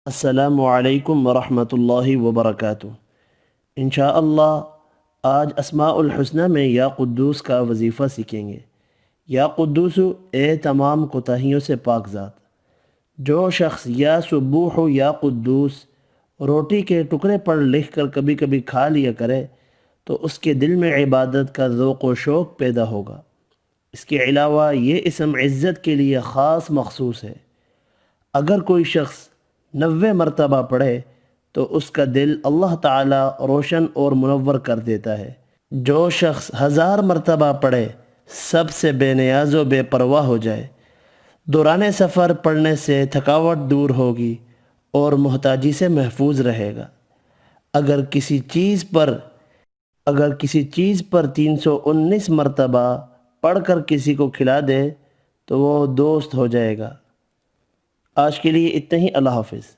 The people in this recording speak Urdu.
السلام علیکم ورحمۃ اللہ وبرکاتہ۔ انشاءاللہ آج اسماء الحسنہ میں یا قدوس کا وظیفہ سیکھیں گے۔ یا قدوس، اے تمام کوتاہیوں سے پاک ذات۔ جو شخص یا سبوح یا قدوس روٹی کے ٹکڑے پر لکھ کر کبھی کبھی کھا لیا کرے تو اس کے دل میں عبادت کا ذوق و شوق پیدا ہوگا۔ اس کے علاوہ یہ اسم عزت کے لیے خاص مخصوص ہے۔ اگر کوئی شخص 90 مرتبہ پڑھے تو اس کا دل اللہ تعالیٰ روشن اور منور کر دیتا ہے۔ جو شخص 1000 مرتبہ پڑھے سب سے بے نیاز و بے پرواہ ہو جائے۔ دوران سفر پڑھنے سے تھکاوٹ دور ہوگی اور محتاجی سے محفوظ رہے گا۔ اگر کسی چیز پر 319 مرتبہ پڑھ کر کسی کو کھلا دے تو وہ دوست ہو جائے گا۔ آج کے لیے اتنا ہی۔ اللہ حافظ۔